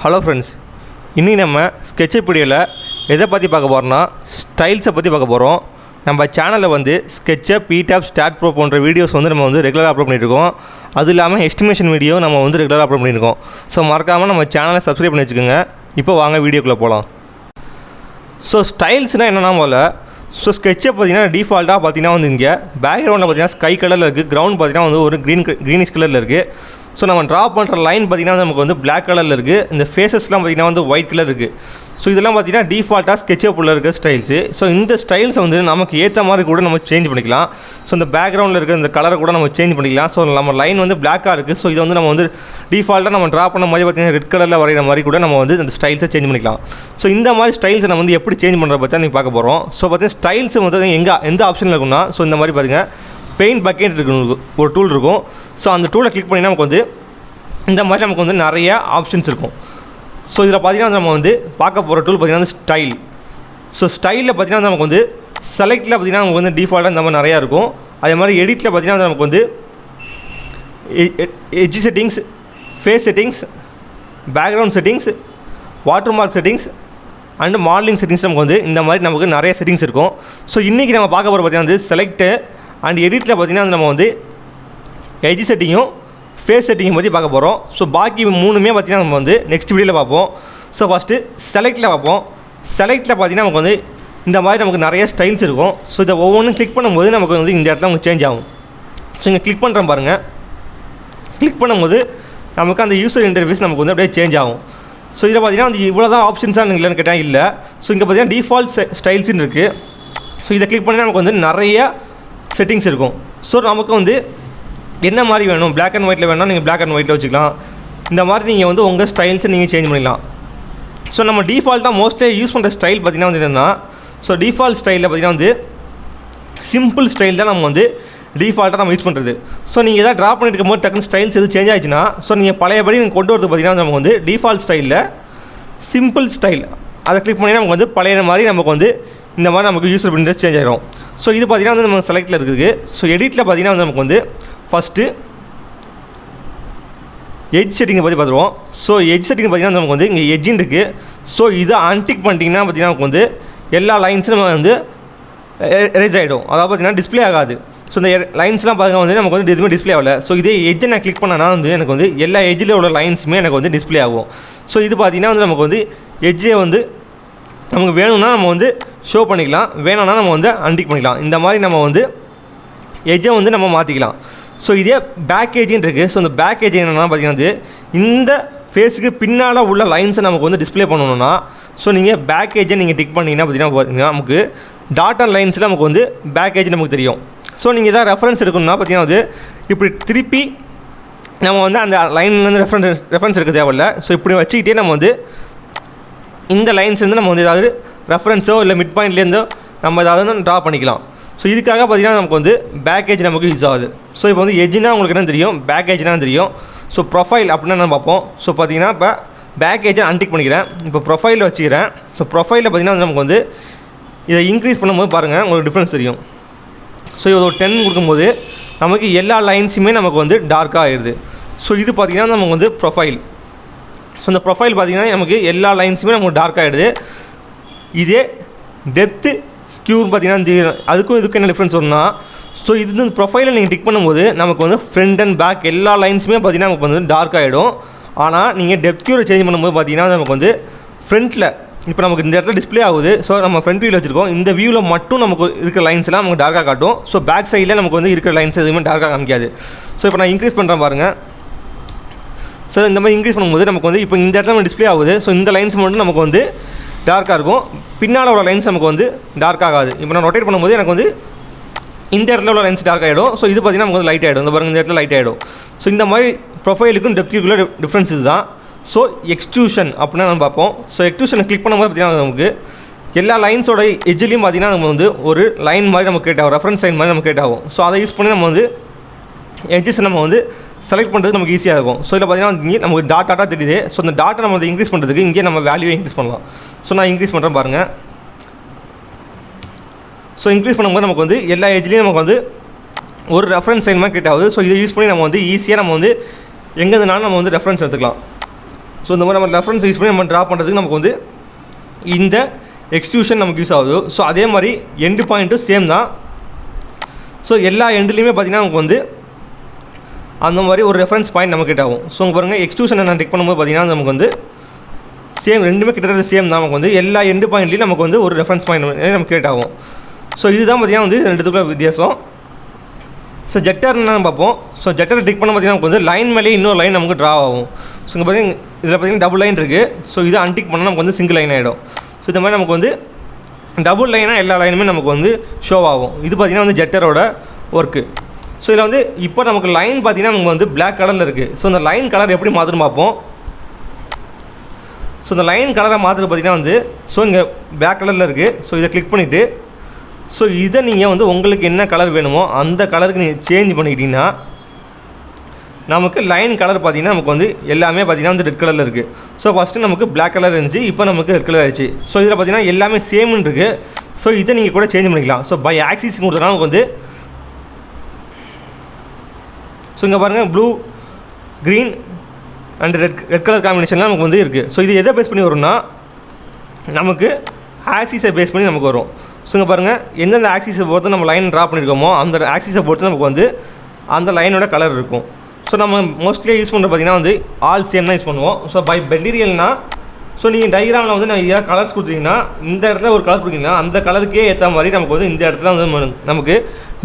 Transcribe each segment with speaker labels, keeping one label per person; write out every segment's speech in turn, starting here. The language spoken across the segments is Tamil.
Speaker 1: ஹலோ ஃப்ரெண்ட்ஸ், இன்றைக்கி நம்ம SKETCHUP வீடியோவில் எதை பற்றி பார்க்க போகிறோம்னா ஸ்டைல்ஸை பற்றி பார்க்க போகிறோம். நம்ம சேனலில் வந்து SKETCHUP, ETABS, STAT Pro போன்ற வீடியோஸ் வந்து நம்ம வந்து ரெகுலராக அப்லோட் பண்ணியிருக்கோம். அது இல்லாமல் எஸ்டிமேஷன் வீடியோ நம்ம வந்து ரெகுலராக அப்லோட் பண்ணியிருக்கோம். ஸோ மறக்காமல் நம்ம சேனலை சப்ஸ்கிரைப் பண்ணி வச்சுக்கோங்க. இப்போ வாங்க வீடியோக்குள்ளே போகலாம். ஸோ ஸ்டைல்ஸ்னால் என்னென்னா முதல்ல SKETCHUP பார்த்தீங்கன்னா டிஃபால்ட்டாக பார்த்தீங்கன்னா வந்து இங்கே பேக்ரவுண்டில் பார்த்தீங்கன்னா ஸ்கை கலரில் இருக்குது, கிரவுண்ட் பார்த்தீங்கன்னா வந்து ஒரு க்ரீனிஷ் கலரில் இருக்குது. ஸோ நம்ம ட்ரா பண்ணுற லைன் பார்த்திங்கன்னா நமக்கு வந்து பிளாக் கலரில் இருக்குது. இந்த ஃபேஸஸ்லாம் பார்த்திங்கன்னா வந்து ஒயிட் கலர் இருக்குது. ஸோ இதெல்லாம் பார்த்திங்கன்னா டிஃபால்ட்டாக SKETCHUP உள்ள இருக்க ஸ்டைல்ஸு. ஸோ இந்த ஸ்டைல்ஸை வந்து நமக்கு ஏற்ற மாதிரி கூட நம்ம சேஞ்ச் பண்ணிக்கலாம். ஸோ இந்த பேக்ரவுண்டில் இருக்க இந்த கலரை கூட நம்ம சேஞ்ச் பண்ணிக்கலாம். ஸோ நம்ம லைன் வந்து பிளாக்காக இருக்குது. ஸோ இதை வந்து நம்ம வந்து டிஃபால்ட்டாக நம்ம ட்ரா பண்ண மாதிரி பார்த்திங்கன்னா ரெட் கலரில் வரைகிற மாதிரி கூட நம்ம வந்து இந்த ஸ்டைல்ஸை சேஞ்ச் பண்ணிக்கலாம். ஸோ இந்த மாதிரி ஸ்டைல்ஸை நம்ம வந்து எப்படி சேஞ்ச் பண்ணுறத பற்றி நீங்கள் பார்க்க போகிறோம். ஸோ பார்த்தீங்கன்னா ஸ்டைல்ஸ் வந்து எந்த ஆப்ஷனில் இருக்குன்னா, ஸோ இந்த மாதிரி பாருங்கள், பெயிண்ட் பக்கெட் இருக்கு, ஒரு டூல் இருக்கும். ஸோ அந்த டூலை கிளிக் பண்ணிங்கன்னா நமக்கு வந்து இந்த மாதிரி நமக்கு வந்து நிறைய ஆப்ஷன்ஸ் இருக்கும். ஸோ இதில் பார்த்திங்கன்னா நம்ம வந்து பார்க்க போகிற டூல் பார்த்திங்கன்னா வந்து ஸ்டைல். ஸோ ஸ்டைலில் பார்த்திங்கன்னா நமக்கு வந்து செலக்டில் பார்த்திங்கன்னா நமக்கு வந்து டிஃபால்ட்டாக இந்த மாதிரி நிறையா இருக்கும். அதே மாதிரி எடிட்டில் பார்த்திங்கன்னா நமக்கு வந்து edge settings, face settings, background settings, watermark settings and modelling settings நமக்கு வந்து இந்த மாதிரி நமக்கு நிறைய செட்டிங்ஸ் இருக்கும். ஸோ இன்றைக்கி நம்ம பார்க்க போகிற பார்த்திங்கன்னா வந்து செலக்ட்டு அண்ட் எடிட்டில் பார்த்திங்கன்னா நம்ம வந்து எட்ஜ் செட்டிங்கும் ஃபேஸ் செட்டிங்கை பற்றி பார்க்க போகிறோம். ஸோ பாக்கி மூணுமே பார்த்திங்கன்னா நம்ம வந்து நெக்ஸ்ட் வீடியோவில் பார்ப்போம். ஸோ ஃபஸ்ட்டு செலக்டில் பார்ப்போம். செலக்டில் பார்த்திங்கன்னா நமக்கு வந்து இந்த மாதிரி நமக்கு நிறைய ஸ்டைல்ஸ் இருக்கும். ஸோ இதை ஒவ்வொன்றும் கிளிக் பண்ணும்போது நமக்கு வந்து இந்த இடத்துல நமக்கு சேஞ்ச் ஆகும். ஸோ இங்கே கிளிக் பண்ணுறோம் பாருங்கள். கிளிக் பண்ணும்போது நமக்கு அந்த யூசர் இன்டர்ஃபேஸ் நமக்கு வந்து அப்படியே சேஞ்ச் ஆகும். ஸோ இதில் பார்த்திங்கன்னா வந்து இவ்வளோ தான் ஆப்ஷன்ஸாக இல்லைன்னு கேட்டால் இல்லை. ஸோ இங்கே பார்த்திங்கன்னா டிஃபால்ட் ஸ்டைல்ஸ்ன்னு இருக்குது. ஸோ இதை கிளிக் பண்ணி நமக்கு வந்து நிறைய செட்டிங்ஸ் இருக்கும். ஸோ நமக்கு வந்து என்ன மாதிரி வேணும், பிளாக் அண்ட் ஒயிட்டில் வேணால் நீங்கள் பிளாக் அண்ட் ஒயிட்டில் வச்சுக்கலாம். இந்த மாதிரி நீங்கள் வந்து உங்கள் ஸ்டைல்ஸை நீங்கள் சேஞ்ச் பண்ணிக்கலாம். ஸோ நம்ம டிஃபால்ட்டாக மோஸ்ட்லி யூஸ் பண்ணுற ஸ்டைல் பார்த்திங்கன்னா வந்து என்னென்னா, ஸோ டிஃபால்ட் ஸ்டைலில் பார்த்திங்கன்னா வந்து சிம்பிள் ஸ்டைல் தான் நம்ம வந்து டிஃபால்ட்டாக நம்ம யூஸ் பண்ணுறது. ஸோ நீங்கள் எதாவது ட்ரா பண்ணிட்டு இருக்கும்போது டக்குனு ஸ்டைல்ஸ் எதுவும் சேஞ்ச் ஆகிடுச்சுன்னா, ஸோ நீங்கள் பழையபடி நீங்கள் கொண்டு வரது பார்த்திங்கன்னா நமக்கு வந்து டிஃபால்ட் ஸ்டைலில் சிம்பிள் ஸ்டைல் அதை கிளிக் பண்ணி நமக்கு வந்து பழைய மாதிரி நமக்கு வந்து இந்த மாதிரி நமக்கு யூசர் இன்டர்ஃபேஸ் சேஞ்ச் ஆகிடும். ஸோ இது பார்த்திங்கன்னா வந்து நம்ம செலக்டில் இருக்குது. ஸோ எடிட்டில் பார்த்திங்கன்னா வந்து நமக்கு வந்து ஃபஸ்ட்டு எட்ஜ் செட்டிங்கை பற்றி பார்த்துருவோம். ஸோ எட்ஜ் செட்டிங் பார்த்திங்கன்னா நமக்கு வந்து இங்கே எட்ஜின் இருக்குது. ஸோ இதை அன்டிக் பண்ணிட்டீங்கன்னா பார்த்திங்கன்னா நமக்கு வந்து எல்லா லைன்ஸும் நம்ம வந்து எரேஸ் ஆகிடும். அதாவது பார்த்திங்கன்னா டிஸ்பிளே ஆகாது. ஸோ இந்த லைன்ஸ்லாம் பார்த்திங்கன்னா வந்து நமக்கு வந்து எதுவுமே டிஸ்பிளே ஆகலை. ஸோ இதே எட்ஜை நான் கிளிக் பண்ணனா வந்து எனக்கு வந்து எல்லா எட்ஜில் உள்ள லைன்ஸுமே எனக்கு வந்து டிஸ்பிளே ஆகும். ஸோ இது பார்த்திங்கன்னா வந்து நமக்கு வந்து எட்ஜே வந்து நமக்கு வேணும்னா நம்ம வந்து ஷோ பண்ணிக்கலாம், வேணும்னா நம்ம வந்து அன்டிக் பண்ணிக்கலாம். இந்த மாதிரி நம்ம வந்து எட்ஜை வந்து நம்ம மாற்றிக்கலாம். ஸோ இதே பேக் ஏஜின்னு இருக்குது. ஸோ இந்த பேக் ஏஜ் என்னென்னா பார்த்திங்கன்னா வந்து இந்த ஃபேஸுக்கு பின்னால் உள்ள லைன்ஸை நமக்கு வந்து டிஸ்பிளே பண்ணணும்னா, ஸோ நீங்கள் பேக் ஏஜை நீங்கள் டிக் பண்ணிங்கன்னா பார்த்திங்கன்னா நமக்கு டாட்டர் லைன்ஸில் நமக்கு வந்து பேக் ஏஜ் நமக்கு தெரியும். ஸோ நீங்கள் எதாவது ரெஃபரன்ஸ் எடுக்கணும்னா பார்த்திங்கன்னா வந்து இப்படி திருப்பி நம்ம வந்து அந்த லைன்லேருந்து ரெஃபரன்ஸ் எடுக்க தேவையில்லை. ஸோ இப்படி வச்சுக்கிட்டே நம்ம வந்து இந்த லைன்ஸ்லேருந்து நம்ம வந்து ஏதாவது ரெஃபரன்ஸோ இல்லை மிட் பாயிண்ட்லேருந்தோ நம்ம ஏதாவது ட்ரா பண்ணிக்கலாம். ஸோ இதுக்காக பார்த்திங்கன்னா நமக்கு வந்து பேக் ஏஜ் நமக்கு யூஸ் ஆகுது. ஸோ இப்போ வந்து எஜ்னா உங்களுக்கு என்ன தெரியும், பேக் ஏஜ்னா தெரியும். ஸோ ப்ரொஃபைல் அப்படின்னா நம்ம பார்ப்போம். ஸோ பார்த்திங்கன்னா இப்போ பேக் ஏஜை அன்டிக் பண்ணிக்கிறேன், இப்போ ப்ரொஃபைலில் வச்சுக்கிறேன். ஸோ ப்ரொஃபைலில் பார்த்திங்கன்னா நமக்கு வந்து இதை இன்க்ரீஸ் பண்ணும்போது பாருங்கள் உங்களுக்கு டிஃப்ரென்ஸ் தெரியும். ஸோ இது ஒரு 10 கொடுக்கும்போது நமக்கு எல்லா லைன்ஸுமே நமக்கு வந்து டார்க்காக ஆகிடுது. ஸோ இது பார்த்திங்கன்னா நமக்கு வந்து ப்ரொஃபைல். ஸோ இந்த ப்ரொஃபைல் பார்த்திங்கன்னா நமக்கு எல்லா லைன்ஸுமே நமக்கு டார்க் ஆகிடுது. இதே டெப்த்து ஸ்க்யூர் பார்த்திங்கன்னா அதுக்கும் இதுக்கும் என்ன டிஃப்ரென்ஸ் வரும்னா, ஸோ இது வந்து ப்ரொஃபைலில் நீங்கள் டிக் பண்ணும்போது நமக்கு வந்து ஃப்ரண்ட் அண்ட் பேக் எல்லா லைன்ஸுமே பார்த்திங்கன்னா நமக்கு வந்து டார்க் ஆகிடும். ஆனால் நீங்கள் டெப்த் க்யூரை சேஞ்ச் பண்ணும்போது பார்த்திங்கன்னா நமக்கு வந்து ஃப்ரண்ட்டில் இப்போ நமக்கு இந்த இடத்துல டிஸ்பிளே ஆகுது. ஸோ நம்ம ஃப்ரண்ட் வியூவில் வச்சுருக்கோம், இந்த வியூவில் மட்டும் நமக்கு இருக்கிற லைன்ஸ்லாம் நமக்கு டார்க்காக காட்டும். ஸோ பேக் சைடில் நமக்கு வந்து இருக்கிற லைன்ஸ் எதுவுமே டார்க்காக காமிக்காது. ஸோ இப்போ நான் இன்க்ரீஸ் பண்ணுறேன் பாருங்கள். ஸோ இந்த மாதிரி இன்க்ரீஸ் பண்ணும்போது நமக்கு வந்து இப்போ இந்த இடத்துல டிஸ்பிளே ஆகுது. ஸோ இந்த லைன்ஸ் மட்டும் நமக்கு வந்து டார்க்காக இருக்கும், பின்னால் உள்ள லைன்ஸ் நமக்கு வந்து டார்க் ஆகாது. இப்போ நான் ரொட்டேட் பண்ணும்போது எனக்கு வந்து இந்த இடத்துல உள்ள லைன்ஸ் டார்க் ஆகிடும். ஸோ இது பார்த்திங்கன்னா நமக்கு வந்து லைட் ஆகிடும். இந்த பாருங்கள் இந்த இடத்துல லைட் ஆகிடும். ஸோ இந்த மாதிரி ப்ரொஃபைலுக்கும் டெப்த்துக்குள்ள டிஃப்ரென்ஸ் தான். ஸோ எக்ஸ்ட்ரூஷன் அப்படின்னா நம்ம பார்ப்போம். ஸோ எக்ஸ்ட்ரூஷனை கிளிக் பண்ணும்போது பார்த்திங்கன்னா நமக்கு எல்லா லைன்ஸோட எஜ்ஜிலையும் பார்த்திங்கன்னா நம்ம வந்து ஒரு லைன் மாதிரி நமக்கு கிரியேட் ஆகும், ரெஃபரன்ஸ் லைன் மாதிரி நமக்கு கிரியேட் ஆகும். ஸோ அதை யூஸ் பண்ணி நம்ம வந்து எட்ஜஸ் நம்ம வந்து செலக்ட் பண்ணுறது நமக்கு ஈஸியாக இருக்கும். ஸோ இதில் பார்த்திங்கன்னா இங்கே நமக்கு டாட்டாக தெரியுது. ஸோ இந்த டாட்டை நம்ம வந்து இன்க்ரீஸ் பண்ணுறதுக்கு இங்கே நம்ம வேல்யூவை இன்க்ரீஸ் பண்ணலாம். ஸோ நான் இன்க்ரீஸ் பண்ணுறேன் பாருங்கள். ஸோ இன்க்ரீஸ் பண்ணும்போது நமக்கு வந்து எல்லா ஏஜ்லேயும் நமக்கு வந்து ஒரு ரெஃபரன்ஸ் லைன் மாதிரி கிரியேட் ஆகுது. ஸோ இதை யூஸ் பண்ணி நம்ம வந்து ஈஸியாக நம்ம வந்து எங்கே இருந்தாலும் நம்ம வந்து ரெஃபரன்ஸ் எடுத்துக்கலாம். ஸோ இந்த மாதிரி நம்ம ரெஃபரன்ஸ் யூஸ் பண்ணி நம்ம ட்ரா பண்ணுறதுக்கு நமக்கு வந்து இந்த எக்ஸ்ட்ரூஷன் நமக்கு யூஸ் ஆகுது. ஸோ அதே மாதிரி எண்டு பாயிண்ட்டும் சேம் தான். ஸோ எல்லா எண்டுலேயுமே பார்த்திங்கன்னா நமக்கு வந்து அந்த மாதிரி ஒரு ரெஃபரன்ஸ் பாயிண்ட் நமக்கு கிட்ட ஆகும். ஸோ உங்கள் பாருங்கள் எக்ஸ்ட்ரூஷனை நான் டிக் பண்ணும்போது பார்த்திங்கன்னா நமக்கு வந்து சேம் ரெண்டுமே கிட்டத்தட்ட சேம் தான். நமக்கு வந்து எல்லா எண்டு பாயிண்ட்லேயும் நமக்கு வந்து ஒரு ரெஃபரன்ஸ் பாயிண்ட் நமக்கு கிரியேட் ஆகும். ஸோ இதுதான் பார்த்திங்கன்னா வந்து ரெண்டுத்துக்குள்ள வித்தியாசம். ஸோ ஜெட்டர் என்னென்னு பார்ப்போம். ஸோ ஜெட்டரை டிக் பண்ண பார்த்திங்கன்னா நமக்கு வந்து லைன் மேலே இன்னொரு லைன் நமக்கு ட்ரா ஆகும். ஸோ இங்கே பார்த்திங்கன்னா இதில் பார்த்திங்கன்னா டபுள் லைன் இருக்குது. ஸோ இதை அன்டிக் பண்ணால் நமக்கு வந்து சிங்கிள் லைன் ஆகிடும். ஸோ இந்த மாதிரி நமக்கு வந்து டபுள் லைனாக எல்லா லைனுமே நமக்கு வந்து ஷோ ஆகும். இது பார்த்திங்கன்னா வந்து ஜெட்டரோட ஒர்க்கு. ஸோ இதில் வந்து இப்போ நமக்கு லைன் பார்த்திங்கன்னா நமக்கு வந்து பிளாக் கலரில் இருக்குது. ஸோ இந்த லைன் கலர் எப்படி மாற்றணும் பார்ப்போம். ஸோ இந்த லைன் கலரை மாற்றுறது பார்த்திங்கன்னா வந்து ஸோ இங்கே பிளாக் கலரில் இருக்குது. ஸோ இதை கிளிக் பண்ணிவிட்டு ஸோ இதை நீங்கள் வந்து உங்களுக்கு என்ன கலர் வேணுமோ அந்த கலருக்கு நீங்கள் சேஞ்ச் பண்ணிக்கிட்டிங்கன்னா நமக்கு லைன் கலர் பார்த்திங்கன்னா நமக்கு வந்து எல்லாமே பார்த்திங்கன்னா வந்து ரெட் கலரில் இருக்குது. ஸோ ஃபஸ்ட்டு நமக்கு பிளாக் கலர் இருந்துச்சு, இப்போ நமக்கு ரெட் கலர் ஆகிடுச்சு. ஸோ இதில் பார்த்திங்கன்னா எல்லாமே சேம்னு இருக்குது. ஸோ இதை நீங்கள் கூட சேஞ்ச் பண்ணிக்கலாம். ஸோ பை ஆக்சிஸ் கொடுத்தனா நமக்கு வந்து ஸோ இங்கே பாருங்கள் blue green and red colour காம்பினேஷன்லாம் நமக்கு வந்து இருக்குது. ஸோ இது எதை பேஸ் பண்ணி வரும்னா நமக்கு ஆக்சிஸை பேஸ் பண்ணி நமக்கு வரும். ஸோ இங்கே பாருங்கள் எந்தெந்த ஆக்சிஸை பொறுத்து நம்ம லைன் ட்ரா பண்ணியிருக்கோமோ அந்த ஆக்சிஸை பொறுத்து நமக்கு வந்து அந்த லைனோட கலர் இருக்கும். ஸோ நம்ம மோஸ்ட்லி யூஸ் பண்ணுறது பார்த்திங்கன்னா வந்து ஆல் சேம் தான் யூஸ் பண்ணுவோம். ஸோ பை மெட்டீரியல்னால் ஸோ நீங்கள் டயக்ராமில் வந்து நான் ஏதாவது கலர்ஸ் கொடுத்தீங்கன்னா இந்த இடத்துல ஒரு கலர் கொடுத்தீங்கன்னா அந்த கலருக்கே ஏற்ற மாதிரி நமக்கு வந்து இந்த இடத்துல வந்து நமக்கு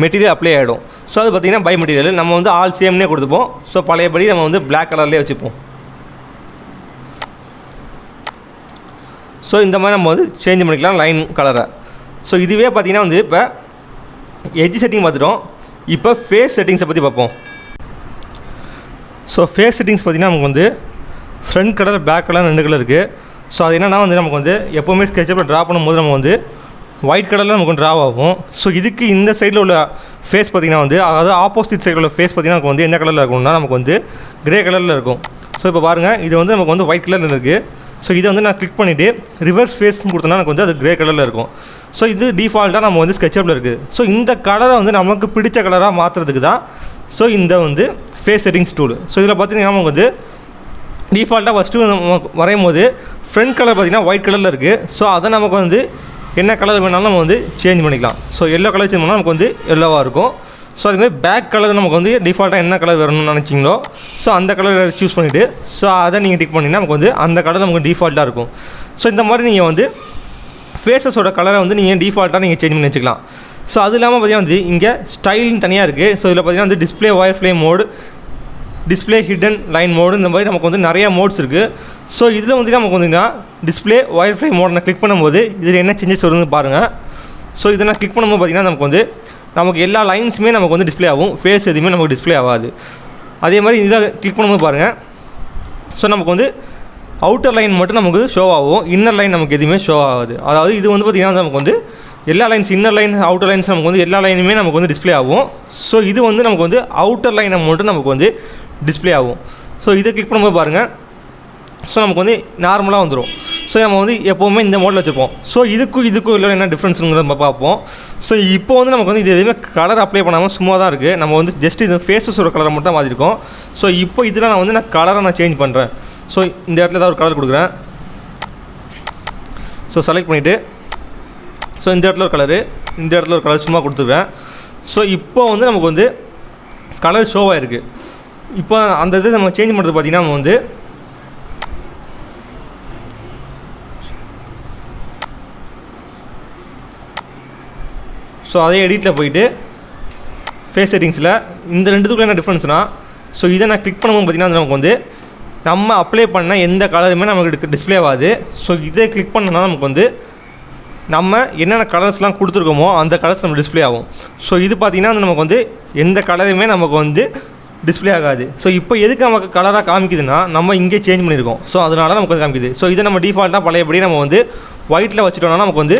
Speaker 1: மெட்டீரியல் அப்ளை ஆகிடும். ஸோ அது பார்த்திங்கன்னா பை மெட்டீரியல் நம்ம வந்து ஆல் சேம்னே கொடுத்துப்போம். ஸோ பழையபடி நம்ம வந்து பிளாக் கலர்லேயே வச்சுப்போம். ஸோ இந்த மாதிரி நம்ம வந்து சேஞ்ச் பண்ணிக்கலாம் லைன் கலரை. ஸோ இதுவே பார்த்திங்கன்னா வந்து இப்போ எட்ஜ் செட்டிங் பார்த்துட்டோம். இப்போ ஃபேஸ் செட்டிங்ஸை பற்றி பார்ப்போம். ஸோ ஃபேஸ் செட்டிங்ஸ் பார்த்திங்கன்னா நமக்கு வந்து front colour back colour 2 colour இருக்குது. ஸோ அது என்னென்னா வந்து நமக்கு வந்து எப்போவுமே ஸ்கெட்சப்பில் ட்ரா பண்ணும்போது நம்ம வந்து ஒயிட் கலரில் நமக்கு ட்ரா ஆகும். ஸோ இதுக்கு இந்த சைடில் உள்ள ஃபேஸ் பார்த்திங்கன்னா வந்து அதாவது ஆப்போசிட் சைடில் உள்ள ஃபேஸ் பார்த்திங்கன்னா நமக்கு வந்து எந்த கலரில் இருக்கும்னா நமக்கு வந்து கிரே கலரில் இருக்கும். ஸோ இப்போ பாருங்கள் இது வந்து நமக்கு வந்து ஒயிட் கலரில் இருக்குது. ஸோ இதை வந்து நான் கிளிக் பண்ணிவிட்டு ரிவர்ஸ் ஃபேஸ்ன்னு கொடுத்தோன்னா எனக்கு வந்து அது கிரே கலரில் இருக்கும். ஸோ இது டிஃபால்ட்டாக நம்ம வந்து ஸ்கெட்சப்பில் இருக்குது. ஸோ இந்த கலரை வந்து நமக்கு பிடிச்ச கலராக மாற்றுறதுக்கு தான் ஸோ இந்த வந்து ஃபேஸ் செட்டிங்ஸ் டூல். ஸோ இதில் பார்த்திங்கன்னா நமக்கு வந்து டிஃபால்ட்டாக ஃபஸ்ட்டு நம்ம வரையும் போது ஃப்ரண்ட் கலர் பார்த்திங்கன்னா ஒயிட் கலரில் இருக்குது. ஸோ அதை நமக்கு வந்து என்ன கலர் வேணாலும் நம்ம வந்து சேஞ்ச் பண்ணிக்கலாம். ஸோ எல்லோ கலர் சேஞ்ச் பண்ணால் நமக்கு வந்து எல்லோவாக இருக்கும். ஸோ அதுமாதிரி பேக் கலர் நமக்கு வந்து டிஃபால்ட்டாக என்ன கலர் வரணும்னு நினச்சிங்களோ ஸோ அந்த கலரை சூஸ் பண்ணிவிட்டு ஸோ அதை நீங்கள் டிக் பண்ணிங்கன்னா நமக்கு வந்து அந்த கலர் நமக்கு டிஃபால்ட்டாக இருக்கும். ஸோ இந்த மாதிரி நீங்கள் வந்து ஃபேஸஸோட கலரை வந்து நீங்கள் டிஃபால்ட்டாக நீங்கள் சேஞ்ச் பண்ணி வச்சுக்கலாம். ஸோ அது இல்லாமல் பார்த்திங்கன்னா வந்து இங்கே ஸ்டைலிங் தனியாக இருக்குது. ஸோ இதில் பார்த்திங்கன்னா வந்து display wire flame mode, display hidden line mode, இந்த மாதிரி நமக்கு வந்து நிறையா மோட்ஸ் இருக்குது. ஸோ இதில் வந்து நமக்கு வந்துங்கன்னா டிஸ்பிளே ஒயர் ஃப்ளேம் மோட் நான் கிளிக் பண்ணும்போது இதில் என்ன சேஞ்சஸ் வருதுன்னு பாருங்கள். ஸோ இதை நான் கிளிக் பண்ணும்போது பார்த்திங்கன்னா நமக்கு வந்து நமக்கு எல்லா லைன்ஸுமே நமக்கு வந்து டிஸ்பிளே ஆகும், ஃபேஸ் எதுவுமே நமக்கு டிஸ்பிளே ஆகாது. அதே மாதிரி இதில் கிளிக் பண்ணும்போது பாருங்கள் ஸோ நமக்கு வந்து அவுட்டர் லைன் மட்டும் நமக்கு ஷோ ஆகும், இன்னர் லைன் நமக்கு எதுவுமே ஷோ ஆகாது. அதாவது இது வந்து பார்த்திங்கன்னா நமக்கு வந்து எல்லா lines inner line outer lines நமக்கு வந்து எல்லா லைனுமே நமக்கு வந்து டிஸ்பிளே ஆகும். ஸோ இது வந்து நமக்கு வந்து அவுட்டர் லைனை மட்டும் நமக்கு வந்து டிஸ்பிளே ஆகும். ஸோ இதை கிளிக் பண்ணும்போது பாருங்கள் ஸோ நமக்கு வந்து நார்மலாக வந்துடும். ஸோ நம்ம வந்து எப்போவுமே இந்த மோடில் வச்சுப்போம். ஸோ இதுக்கும் இல்லை என்ன டிஃப்ரென்ஸுங்கிறத நம்ம பார்ப்போம். ஸோ இப்போ வந்து நமக்கு வந்து இது எதுவுமே கலர் அப்ளை பண்ணாமல் சும்மா தான் இருக்குது. நம்ம வந்து ஜஸ்ட் இது ஃபேஸஸோட கலரை மட்டும் தான் மாற்றிருக்கோம். ஸோ இப்போ இதில் நான் கலரை நான் சேஞ்ச் பண்ணுறேன். ஸோ இந்த இடத்துல ஏதாவது ஒரு கலர் கொடுக்குறேன். ஸோ செலக்ட் பண்ணிவிட்டு ஸோ இந்த இடத்துல ஒரு கலரு, இந்த இடத்துல ஒரு கலர் சும்மா கொடுத்துருவேன். ஸோ இப்போ வந்து நமக்கு வந்து கலர் ஷோவாக இருக்குது. இப்போ அந்த இதை நம்ம சேஞ்ச் பண்ணுறது பார்த்திங்கன்னா நம்ம வந்து ஸோ அதே எடிட்டில் போயிட்டு ஃபேஸ் செட்டிங்ஸில் இந்த ரெண்டுத்துக்குள்ள என்ன டிஃப்ரென்ஸ்னால் ஸோ இதை நான் கிளிக் பண்ணும்போது பார்த்திங்கன்னா நமக்கு வந்து நம்ம அப்ளை பண்ண எந்த கலருமே நமக்கு டிஸ்பிளே ஆகாது. ஸோ இதை கிளிக் பண்ணனா நமக்கு வந்து நம்ம என்னென்ன கலர்ஸ்லாம் கொடுத்துருக்கோமோ அந்த கலர்ஸ் நம்ம டிஸ்பிளே ஆகும். ஸோ இது பார்த்திங்கன்னா வந்து நமக்கு வந்து எந்த கலருமே நமக்கு வந்து டிஸ்பிளே ஆகாது. ஸோ இப்போ எதுக்கு நமக்கு கலராக காமிக்குதுன்னா நம்ம இங்கே சேஞ்ச் பண்ணியிருக்கோம். ஸோ அதனால நமக்கு வந்து காமிக்குது. ஸோ இதை நம்ம டிஃபால்ட்டாக பழையபடி நம்ம வந்து ஒயிட்டில் வச்சுட்டோம்னா நமக்கு வந்து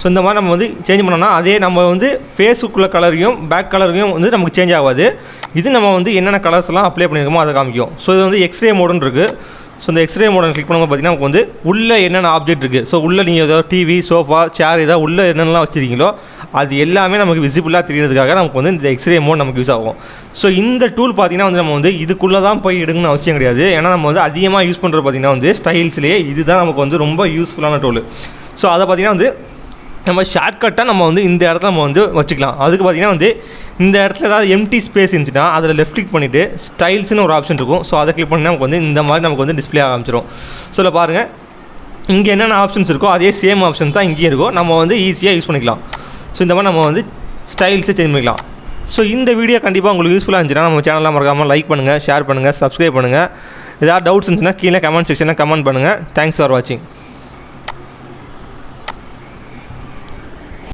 Speaker 1: ஸோ இந்த மாதிரி நம்ம வந்து சேஞ்ச் பண்ணோம்னா அதே நம்ம வந்து ஃபேஸுக்குள்ள கலரையும் பேக் கலரையும் வந்து நமக்கு சேஞ்ச் ஆகாது. இது நம்ம வந்து என்னென்ன கலர்ஸ்லாம் அப்ளை பண்ணியிருக்கோமோ அதை காமிக்கும். ஸோ இது வந்து எக்ஸ்ரே மோடுன்னு இருக்குது. ஸோ இந்த எக்ஸ்ரே மோட் கிளிக் பண்ணும்போது பார்த்தீங்கன்னா நமக்கு வந்து உள்ளே என்னென்ன ஆப்ஜெக்ட் இருக்குது, ஸோ உள்ளே நீங்கள் ஏதாவது டிவி, சோஃபா, சேர் ஏதாவது உள்ளே என்னென்னலாம் வச்சுருக்கீங்களோ அது எல்லாமே நமக்கு விசிபிளாக தெரியறதுக்காக நமக்கு வந்து இந்த எக்ஸ்ரே மோட் நமக்கு யூஸ் ஆகும். ஸோ இந்த டூல் பார்த்திங்கன்னா வந்து நம்ம வந்து இதுக்குள்ளே தான் போய் எடுக்கணும்னு அவசியம் கிடையாது. ஏன்னா நம்ம வந்து அதிகமாக யூஸ் பண்ணுறது பார்த்திங்கன்னா வந்து ஸ்டைல்ஸ்லேயே இதுதான் நமக்கு வந்து ரொம்ப யூஸ்ஃபுல்லான டூல். ஸோ அதை பார்த்திங்கன்னா வந்து நம்ம ஷார்ட்கட்டாக நம்ம வந்து இந்த இடத்துல நம்ம வந்து வச்சுக்கலாம். அதுக்கு பார்த்திங்கன்னா வந்து இந்த இடத்துல ஏதாவது எம்டி ஸ்பேஸ் இருந்துச்சுன்னா அதில் லெஃப்ட் கிளிக் பண்ணிவிட்டு ஸ்டைல்ஸ்னு ஒரு ஆப்ஷன் இருக்கும். ஸோ அதை கிளிக் பண்ணி நமக்கு வந்து இந்த மாதிரி நமக்கு வந்து டிஸ்பிளே ஆரம்பிச்சிடும். ஸோ இல்லை பாருங்கள், இங்கே என்னென்ன ஆப்ஷன்ஸ் இருக்கோ அதே சேம் ஆப்ஷன் தான் இங்கேயும் இருக்கும். நம்ம வந்து ஈஸியாக யூஸ் பண்ணிக்கலாம். ஸோ இந்த மாதிரி நம்ம வந்து ஸ்டைல்ஸை சேஞ்ச் பண்ணிக்கலாம். ஸோ இந்த வீடியோ கண்டிப்பாக உங்களுக்கு யூஸ்ஃபுல்லாக இருந்துச்சுன்னா நம்ம சேனலில் மறக்காமல் லைக் பண்ணுங்கள், ஷேர் பண்ணுங்கள், சப்ஸ்கிரைப் பண்ணுங்கள். ஏதாவது டவுட்ஸ் இருந்துச்சுன்னா கீழே கமெண்ட் செக்ஷனில் கமெண்ட் பண்ணுங்கள். தேங்க்ஸ் ஃபார் வாட்சிங்.